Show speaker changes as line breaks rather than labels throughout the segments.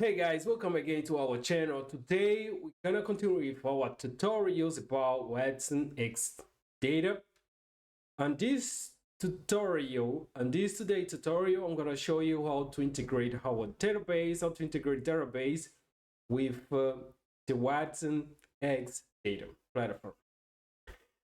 Hey guys, welcome again to our channel. Today we're gonna continue with our tutorials about Watsonx Data. On this today's tutorial, I'm gonna show you how to integrate database with the Watsonx Data platform.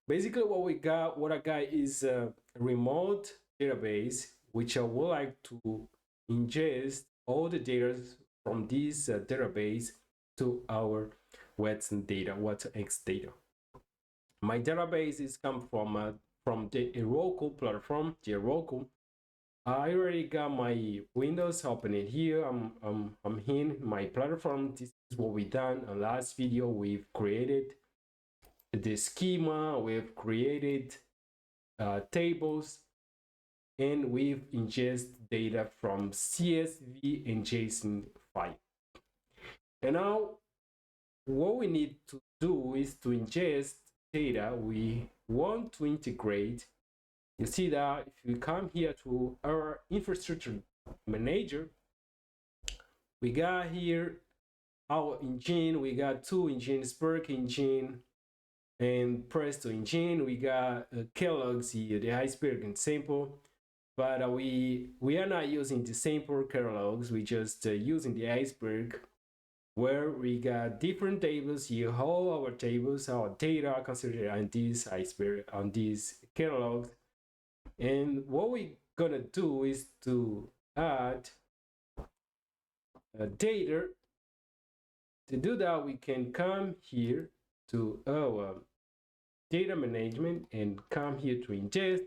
Basically, what I got is a remote database, which I would like to ingest all the data from this database to our Watsonx Data. My database is come from the Heroku platform, the Heroku. I already got my Windows opening here. I'm in my platform. This is what we done in last video. We've created the schema, we've created tables, and we've ingest data from CSV and JSON file. And now what we need to do is to ingest data we want to integrate. You see that if we come here to our infrastructure manager, we got here our engine. We got two engines, Spark engine and Presto engine. We got Kellogg's here, the iceberg and sample, but we are not using the sample Kellogg's. We just using the iceberg, where we got different tables here. All our tables, our data are considered on this iceberg, on this Kellogg's. And what we're gonna do is to add data. To do that, we can come here to our data management and come here to ingest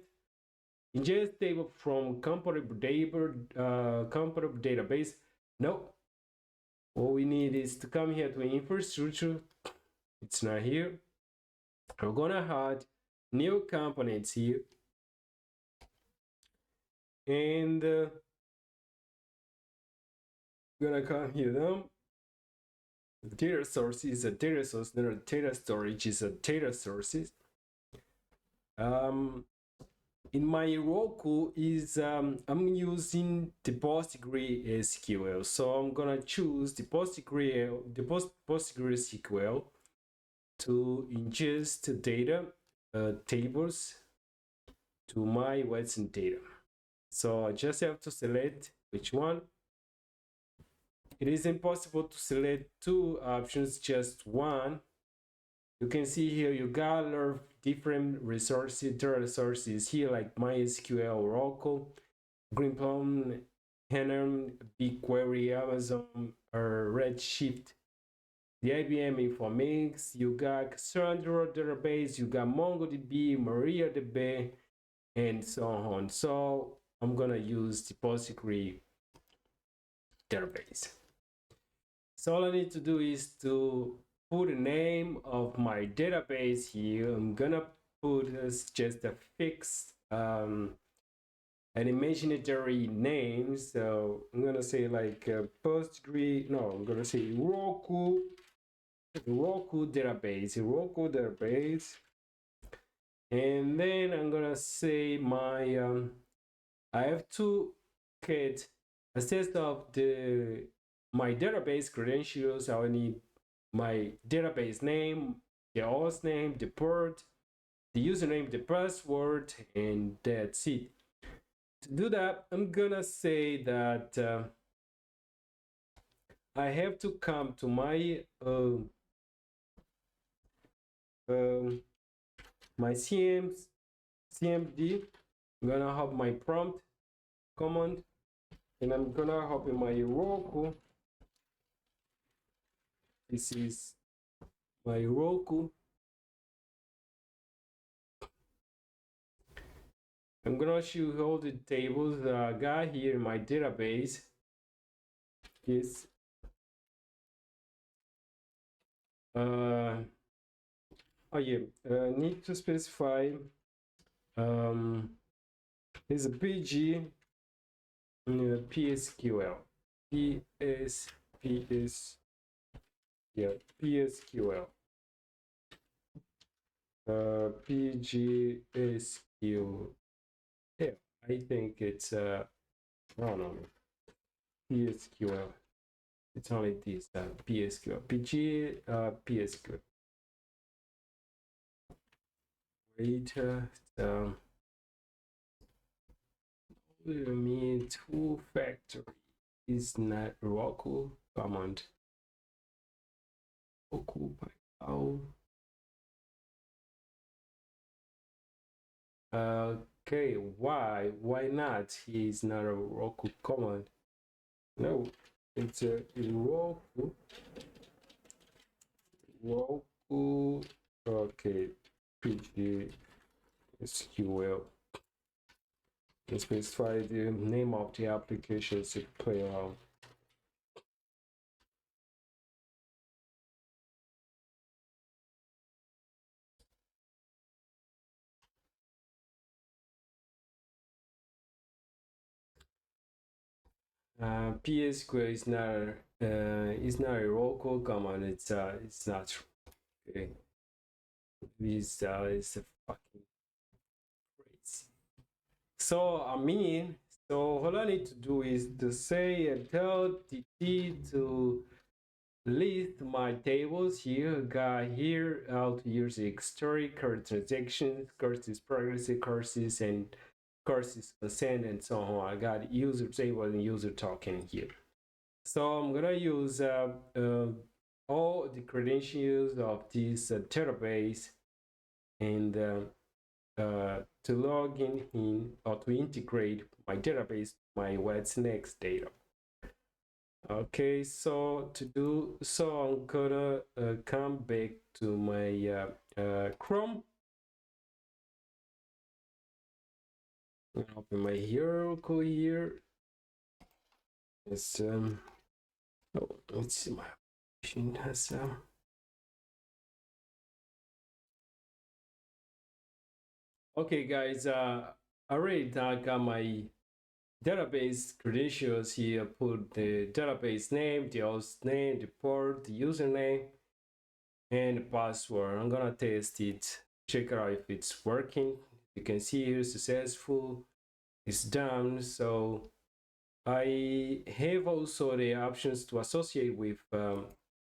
table from compatible database. No, what we need is to come here to infrastructure. It's not here. We're gonna add new components here, and gonna come here now. Data source is a data source, not a data storage is a data sources. In my Heroku is I'm using the PostgreSQL, so I'm gonna choose the PostgreSQL to ingest data tables to my Watson data. So I just have to select which one. It is impossible to select two options, just one. You can see here you got a lot of different resources, data resources here, like MySQL, Oracle, Greenplum, Henem, BigQuery, Amazon, or Redshift, the IBM Informix. You got Cassandra database, you got MongoDB, MariaDB, and so on. So I'm gonna use the Postgre database. So all I need to do is to put the name of my database here. I'm gonna put just a fixed an imaginary name. So I'm gonna say like Postgre. No, I'm gonna say Heroku database, and then I'm gonna say my I have to get a set of my database credentials. I will need my database name, the host name, the port, the username, the password, and that's it. To do that, I'm gonna say that I have to come to my my CMD. I'm gonna have my prompt command, and I'm gonna have in my Heroku. This is my Heroku. I'm gonna show all the tables that I got here in my database. Is oh yeah, need to specify is a PG PSQL PSQL PGSQL. Yeah, I think it's I don't know, PSQL. It's only this PSQL, PG, PSQL. Wait, mean two factory is not Roku command. Roku by how? Okay, why? Why not? He's not a Roku command. No, it's a Roku. Roku. Okay, PG SQL. And specify the name of the application to play around. PSQL is not a local command. It's not okay. This is a fucking crazy. So so all I need to do is to say tell TT to list my tables here. Got here how to use the history, current transactions, courses progress, courses and courses consent and so on. I got user table and user token here. So I'm gonna use all the credentials of this database and to log in or to integrate my database, my Watsonx data. Okay, so to do so, I'm gonna come back to my Chrome. I'm gonna open my hierarchy here. It's oh, let's see, my machine has okay, guys. I already got my database credentials here. Put the database name, the host name, the port, the username, and the password. I'm gonna test it, check out if it's working. You can see here successful. It's done. So I have also the options to associate with.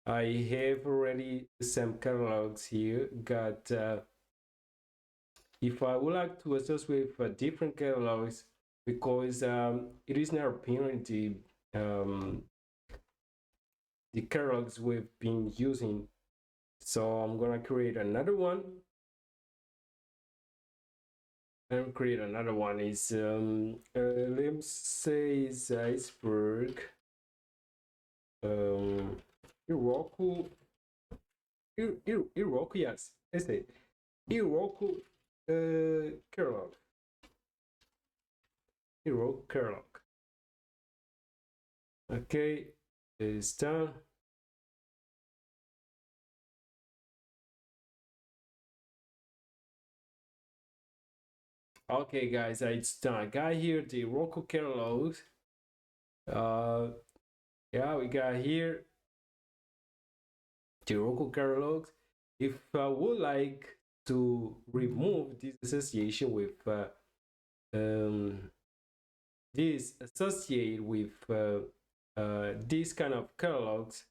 I have already some catalogs here. Got if I would like to associate with different catalogs, because it is not apparent the catalogs we've been using. So I'm gonna create another one. And create another one is let's say is iceberg. Iroku. Iroku, yes. Let's say Iroku catalog. Iroku catalog. Okay, it's done. Okay, guys, it's done. I got here the Roku catalog. Yeah, we got here the Roku catalog. If I would like to remove this association with this associate with this kind of catalogs,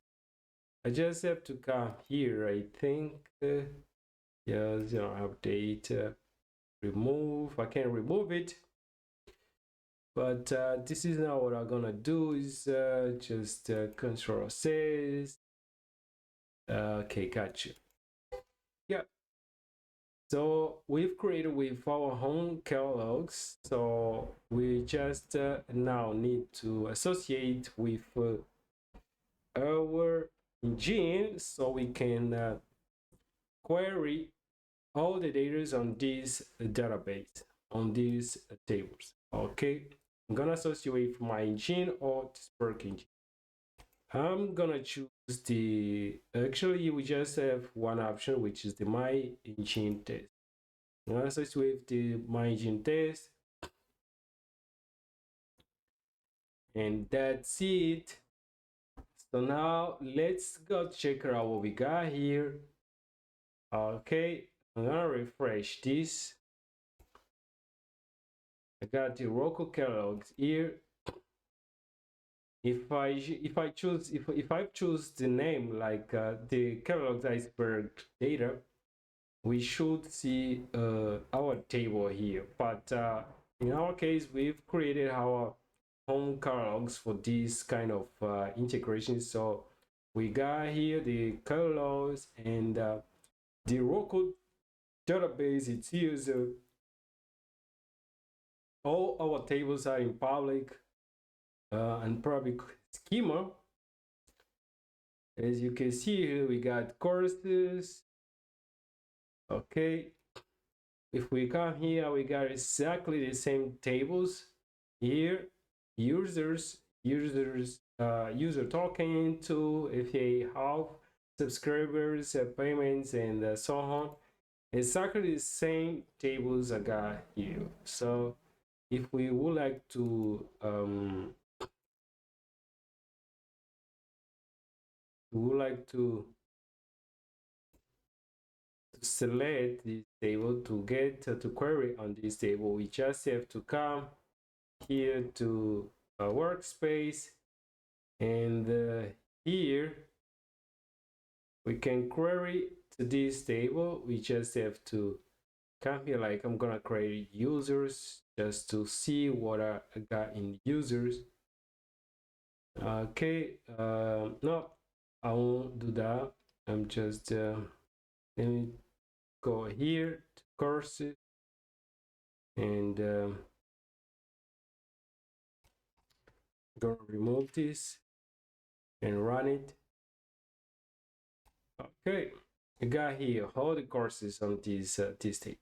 I just have to come here. I think, yes, update, remove. I can remove it, but this is not what I'm gonna do. Is just Control says. Okay, gotcha. Yeah. So we've created with our home catalogs. So we just now need to associate with our engine so we can query all the data on this database, on these tables. Okay, I'm gonna associate my engine or Spark engine. I'm gonna choose actually we just have one option, which is the my engine test. I'm gonna associate the my engine test, and that's it. So now let's go check out what we got here. Okay, I'm gonna refresh this. I got the Roku catalogs here. if I choose the name like the Kellogg's iceberg data, we should see our table here. But in our case, we've created our home catalogs for this kind of integration. So we got here the catalogs and the local database. It's used. All our tables are in public and public schema. As you can see here, we got courses. Okay, if we come here, we got exactly the same tables here. User token to if they have subscribers, payments, and so on. Exactly the same tables I got here. So if we would like to select this table to get to query on this table, we just have to come here to a workspace, and here we can query to this table. We just have to come here, like I'm gonna create users just to see what I got in users. Okay, no, I won't do that. I'm just let me go here to courses and gonna remove this and run it. Okay, I got here all the courses on this tape.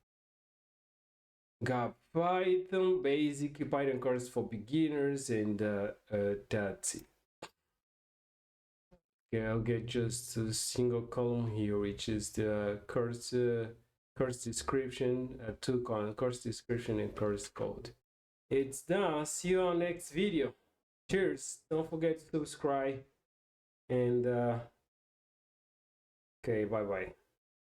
Got Python, basic Python course for beginners, and that's it. Okay, I'll get just a single column here, which is the course description, two columns, course description and course code. It's done. See you on next video. Cheers. Don't forget to subscribe and okay, bye bye.